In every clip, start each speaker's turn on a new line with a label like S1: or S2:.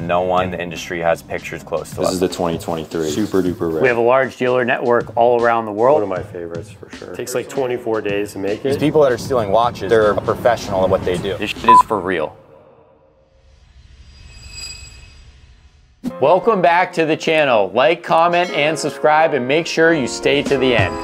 S1: no one in the industry has pictures close to us.
S2: This is the 2023. Super duper rare.
S3: We have a large dealer network all around the world.
S4: One of my favorites for sure. It takes like 24 days to make it.
S1: These people that are stealing watches, they're a professional at what they do. This shit is for real.
S3: Welcome back to the channel. Like, comment, and subscribe, and make sure you stay to the end.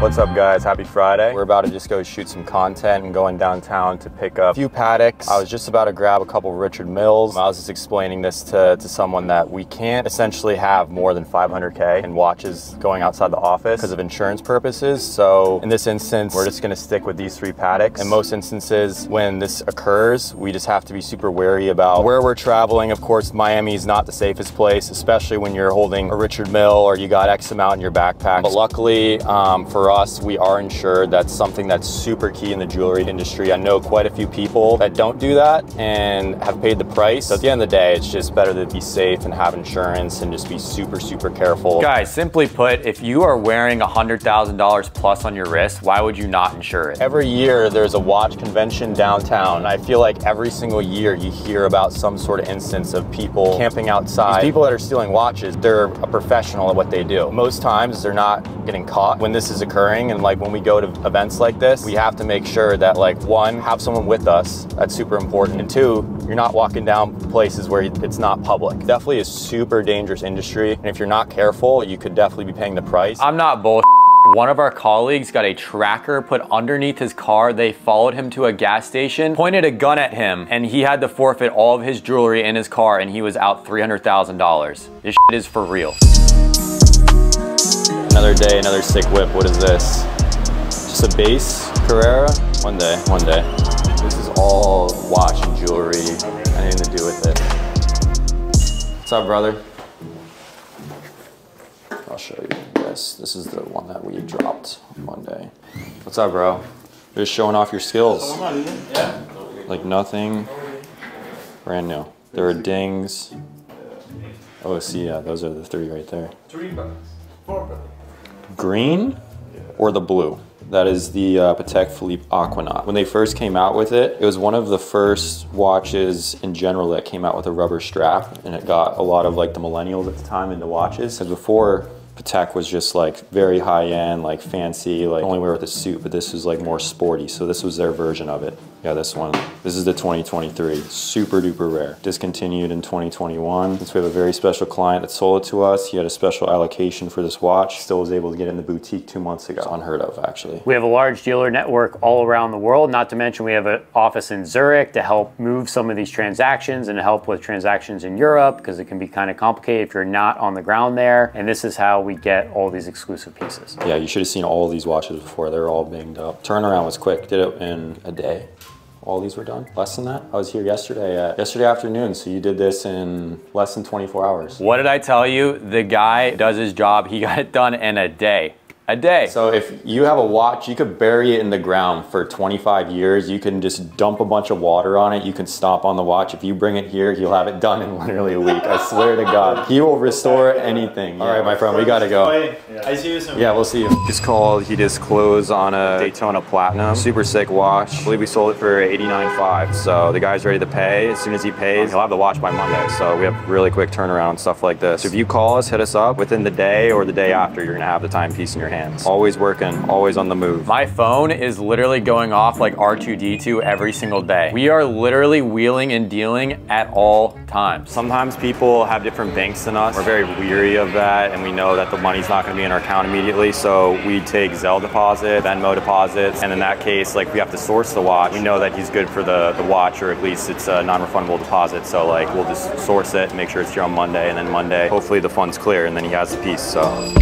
S1: What's up, guys? Happy Friday. We're about to just go shoot some content and going downtown to pick up a few Pateks. I was just about to grab a couple Richard Milles. I was just explaining this to someone that we can't essentially have more than 500K in watches going outside the office because of insurance purposes. So in this instance, we're just gonna stick with these 3 Pateks. In most instances, when this occurs, we just have to be super wary about where we're traveling. Of course, Miami is not the safest place, especially when you're holding a Richard Mille or you got X amount in your backpack. But luckily, for us, we are insured. That's something that's super key in the jewelry industry. I know quite a few people that don't do that and have paid the price. So at the end of the day, it's just better to be safe and have insurance and just be super, super careful. Guys, simply put, if you are wearing $100,000 plus on your wrist, why would you not insure it? Every year, there's a watch convention downtown. I feel like every single year you hear about some sort of instance of people camping outside. These people that are stealing watches, they're a professional at what they do. Most times, they're not getting caught when this is occurring. And like when we go to events like this, we have to make sure that, like, 1, have someone with us. That's super important. And 2, you're not walking down places where it's not public. Definitely a super dangerous industry. And if you're not careful, you could definitely be paying the price. I'm not bullshit. One of our colleagues got a tracker put underneath his car. They followed him to a gas station, pointed a gun at him, and he had to forfeit all of his jewelry in his car, and he was out $300,000. This shit is for real. Another day, another sick whip. What is this? Just a base Carrera? One day, one day. This is all watch and jewelry. Anything to do with it. What's up, brother? I'll show you this. This is the one that we dropped on Monday. What's up, bro? You're just showing off your skills.
S4: Yeah.
S1: Like nothing. Brand new. There are dings. Oh, see, yeah, those are the 3 right there.
S4: 3 bucks. 4 bucks.
S1: Green or the blue? That is the Patek Philippe Aquanaut. When they first came out with it, it was one of the first watches in general that came out with a rubber strap, and it got a lot of like the millennials at the time into watches. Because before, Patek was just like very high end, like fancy, like only wear with a suit, but this was like more sporty. So this was their version of it. Yeah, this one. This is the 2023, super duper rare. Discontinued in 2021. Since we have a very special client that sold it to us, he had a special allocation for this watch. Still was able to get in the boutique 2 months ago. It's unheard of, actually.
S3: We have a large dealer network all around the world, not to mention we have an office in Zurich to help move some of these transactions and help with transactions in Europe, because it can be kind of complicated if you're not on the ground there. And this is how we get all these exclusive pieces.
S1: Yeah, you should have seen all of these watches before. They're all banged up. Turnaround was quick. Did it in a day. All these were done. Less than that? I was here yesterday afternoon, so you did this in less than 24 hours. What did I tell you? The guy does his job. He got it done in a day. A day. So if you have a watch, you could bury it in the ground for 25 years. You can just dump a bunch of water on it. You can stomp on the watch. If you bring it here, he'll have it done in literally a week. I swear to God. He will restore anything. All right, my friend, we gotta go.
S4: I see you soon.
S1: Yeah, we'll see you. Just called, he just closed on a Daytona Platinum. Super sick watch. I believe we sold it for $89.5. So the guy's ready to pay. As soon as he pays, he'll have the watch by Monday. So we have really quick turnaround and stuff like this. So if you call us, hit us up, within the day or the day after, you're gonna have the timepiece in your hands. Always working, always on the move. My phone is literally going off like R2-D2 every single day. We are literally wheeling and dealing at all times. Sometimes people have different banks than us. We're very weary of that, and we know that the money's not gonna be in our account immediately, so we take Zelle deposit, Venmo deposits, and in that case, like, we have to source the watch. We know that he's good for the watch, or at least it's a non-refundable deposit, so like, we'll just source it, make sure it's here on Monday, and then Monday, hopefully the fund's clear, and then he has the piece, so.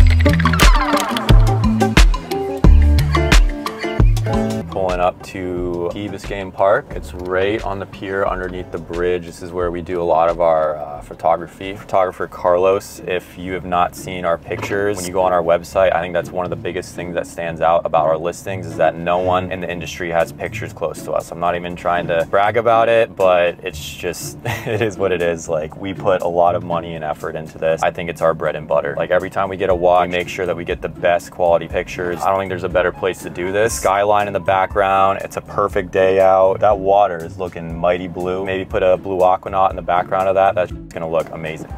S1: Pulling up to Key Biscayne Park. It's right on the pier underneath the bridge. This is where we do a lot of our photography. Photographer Carlos, if you have not seen our pictures, when you go on our website, I think that's one of the biggest things that stands out about our listings is that no one in the industry has pictures close to us. I'm not even trying to brag about it, but it's just, it is what it is. Like, we put a lot of money and effort into this. I think it's our bread and butter. Like, every time we get a watch, we make sure that we get the best quality pictures. I don't think there's a better place to do this. Skyline in the background, down. It's a perfect day out. That water is looking mighty blue. Maybe put a blue Aquanaut in the background of that. That's gonna look amazing.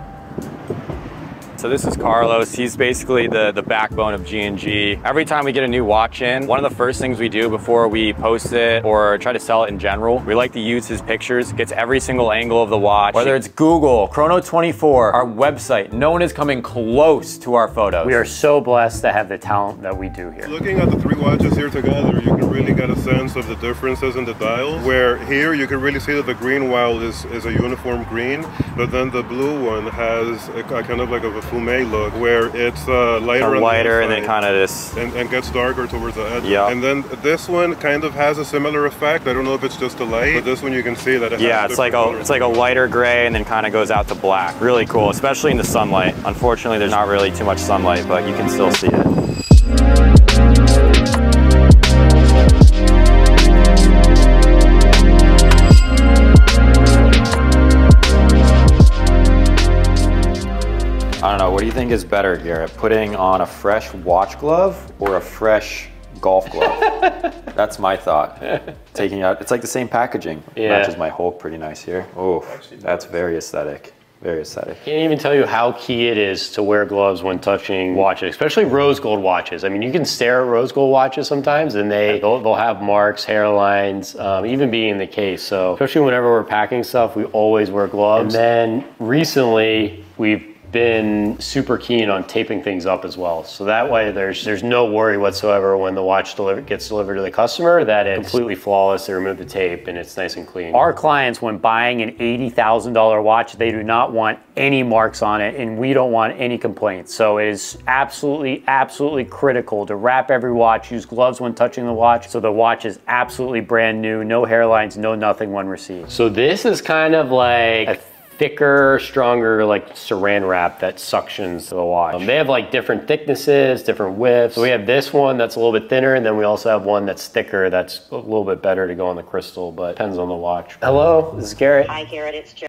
S1: So this is Carlos. He's basically the backbone of G&G. Every time we get a new watch in, one of the first things we do before we post it or try to sell it in general, we like to use his pictures. Gets every single angle of the watch. Whether it's Google, Chrono24, our website, no one is coming close to our photos.
S3: We are so blessed to have the talent that we do here.
S5: Looking at the three watches here together, you can really get a sense of the differences in the dials. Where here you can really see that the green wile is a uniform green, but then the blue one has a kind of like a fume look, where it's lighter,
S1: lighter and then kind of this
S5: and gets darker towards the edge.
S1: Yeah.
S5: And then this one kind of has a similar effect. I don't know if it's just the light, but this one you can see that it has
S1: it's like a lighter gray and then kind of goes out to black. Really cool, especially in the sunlight. Unfortunately, there's not really too much sunlight, but you can still see it. I don't know, what do you think is better, Garrett? Putting on a fresh watch glove or a fresh golf glove? That's my thought. Taking out, it's like the same packaging.
S3: Yeah.
S1: Matches my Hulk pretty nice here. Oh, that's very aesthetic. Very aesthetic.
S3: Can't even tell you how key it is to wear gloves when touching watches, especially rose gold watches. I mean, you can stare at rose gold watches sometimes and they'll have marks, hairlines, even being in the case. So especially whenever we're packing stuff, we always wear gloves. And then recently we've been super keen on taping things up as well. So that way there's no worry whatsoever when the watch gets delivered to the customer that it's completely flawless. They remove the tape and it's nice and clean. Our clients, when buying an $80,000 watch, they do not want any marks on it and we don't want any complaints. So it is absolutely critical to wrap every watch, use gloves when touching the watch so the watch is absolutely brand new, no hairlines, no nothing when received. So this is kind of like a thicker, stronger, like saran wrap that suctions the watch. They have like different thicknesses, different widths. So we have this one that's a little bit thinner, and then we also have one that's thicker that's a little bit better to go on the crystal, but depends on the watch. Hello, this is Garrett.
S6: Hi Garrett, it's Joe.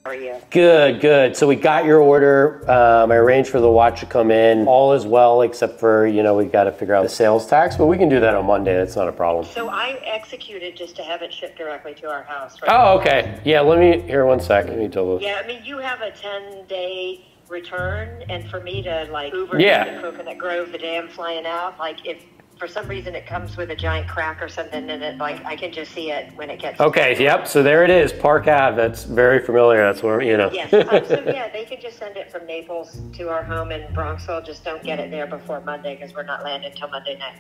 S6: How are you?
S3: Good, good. So we got your order. I arranged for the watch to come in. All is well, except for, you know, we got to figure out the sales tax, but we can do that on Monday. That's not a problem.
S6: So I executed just to have it shipped directly to our house, right?
S3: Oh, okay. Yeah, let me, here, 1 second. Let me tell those.
S6: Yeah, I mean, you have a 10-day return, and for me to like Uber
S3: Yeah.
S6: the Coconut Grove, the dam flying out, like if for some reason it comes with a giant crack or something in it, like I can just see it when it gets
S3: Okay, yep, so there it is, Park Ave. That's very familiar. That's where, you know.
S6: Yes, so yeah, they can just send it from Naples to our home in Bronxville. Just don't get it there before Monday because we're not landing until Monday night.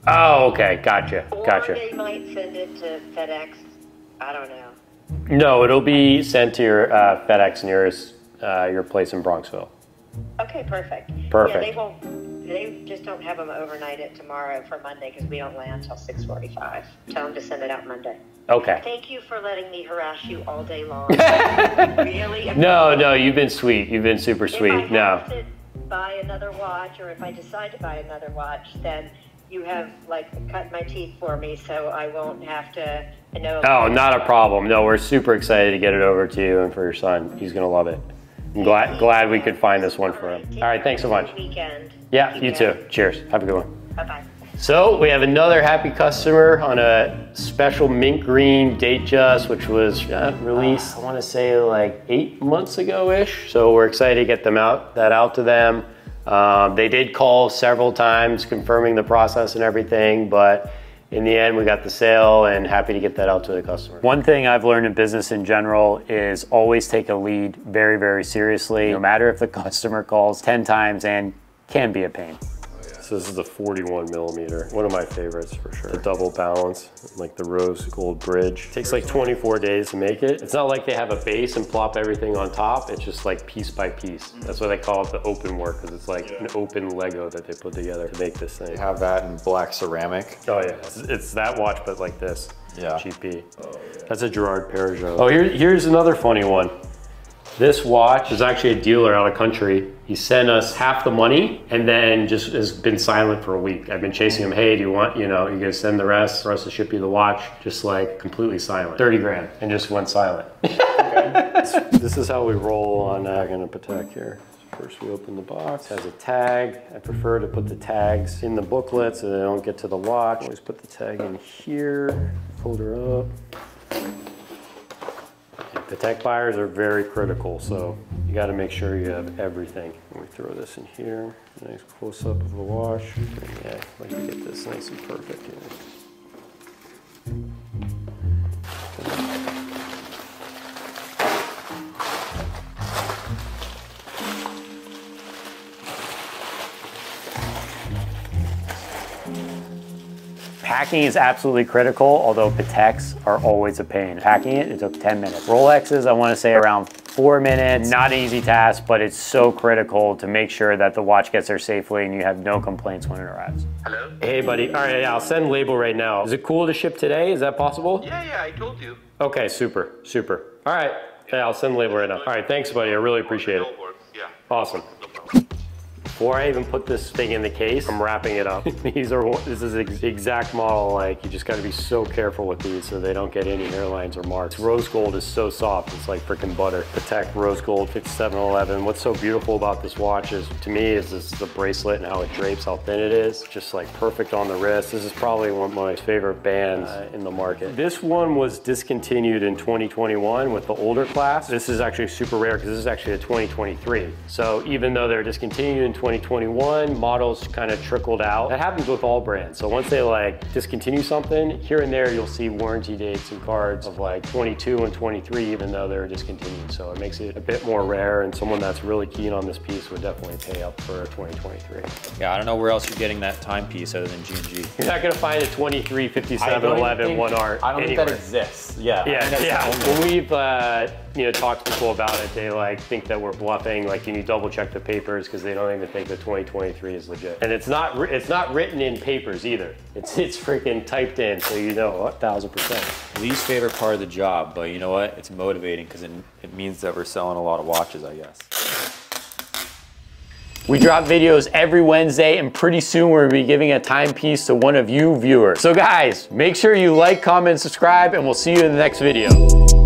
S3: Oh, okay, gotcha,
S6: Or
S3: gotcha.
S6: they might send it to FedEx. I don't know.
S3: No, it'll be sent to your FedEx nearest your place in Bronxville.
S6: Okay, perfect.
S3: Perfect.
S6: Yeah, they just don't have them overnight it tomorrow for Monday because we don't land until 6:45. Tell them to send it out Monday.
S3: Okay.
S6: Thank you for letting me harass you all day long. Really?
S3: No, you've been sweet. You've been super sweet.
S6: If I
S3: No.
S6: have to buy another watch, or if I decide to buy another watch, then you have like cut my teeth for me, so I won't have to.
S3: Oh, not a problem. No, we're super excited to get it over to you and for your son. He's gonna love it. I'm glad we could find this one for him. All right, thanks so much.
S6: Weekend.
S3: Yeah, you too. Cheers. Have a good one.
S6: Bye-bye.
S3: So we have another happy customer on a special mint green Datejust, which was released, I want to say like 8 months ago-ish. So we're excited to get that out to them. They did call several times confirming the process and everything, but in the end, we got the sale and happy to get that out to the customer. One thing I've learned in business in general is always take a lead very, very seriously, no matter if the customer calls 10 times and can be a pain.
S4: So this is the 41 millimeter. One of my favorites for sure. The double balance, like the rose gold bridge. Takes like 24 days to make it. It's not like they have a base and plop everything on top. It's just like piece by piece. That's why they call it the open work, because it's like an open Lego that they put together to make this thing.
S1: You have that in black ceramic.
S4: Oh yeah, it's that watch, but like this.
S1: Yeah.
S4: GP. That's a Gerard Perregaux.
S3: Oh, here's another funny one. This watch is actually a dealer out of country. He sent us half the money and then just has been silent for a week. I've been chasing him, hey, do you want, you gonna send the rest for us to ship you the watch? Just like completely silent. 30 grand and just went silent.
S4: This is how we roll on a Patek here. First we open the box, it has a tag. I prefer to put the tags in the booklet so they don't get to the watch. Always put the tag in here, fold her up. Patek buyers are very critical, so you got to make sure you have everything. Let me throw this in here. Nice close up of the wash. Yeah, I like to get this nice and perfect here.
S3: Packing is absolutely critical, although Pateks are always a pain. Packing it took 10 minutes. Rolexes, I want to say around 4 minutes. Not an easy task, but it's so critical to make sure that the watch gets there safely and you have no complaints when it arrives.
S7: Hello?
S4: Hey buddy, all right, yeah, I'll send label right now. Is it cool to ship today? Is that possible?
S7: Yeah, I told you.
S4: Okay, super. All right, yeah, I'll send label right now. All right, thanks buddy, I really appreciate it.
S7: Yeah.
S4: Awesome. Before I even put this thing in the case, I'm wrapping it up. This is the exact model, like you just gotta be so careful with these so they don't get any hairlines or marks. Rose gold is so soft, it's like freaking butter. Patek Rose Gold 5711. What's so beautiful about this watch is, to me, is the bracelet and how it drapes, how thin it is. Just like perfect on the wrist. This is probably one of my favorite bands in the market. This one was discontinued in 2021 with the older class. This is actually super rare because this is actually a 2023. So even though they're discontinued in 2021, models kind of trickled out. That happens with all brands. So once they like discontinue something, here and there you'll see warranty dates and cards of like 22 and 23, even though they're discontinued. So it makes it a bit more rare, and someone that's really keen on this piece would definitely pay up for a 2023.
S2: Yeah, I don't know where else you're getting that timepiece other than G&G.
S4: You're not gonna find a 23, 57, 11, one art
S1: I don't think
S4: anywhere.
S1: that exists. Yeah.
S4: Yeah. When we've talked to people about it, they like think that we're bluffing. Like, can you double check the papers, because they don't even think the 2023 is legit. And it's not written in papers either. It's freaking typed in, so you know 1000%.
S2: Least favorite part of the job, but you know what? It's motivating because it means that we're selling a lot of watches, I guess.
S3: We drop videos every Wednesday, and pretty soon we're gonna be giving a timepiece to one of you viewers. So guys, make sure you like, comment, subscribe, and we'll see you in the next video.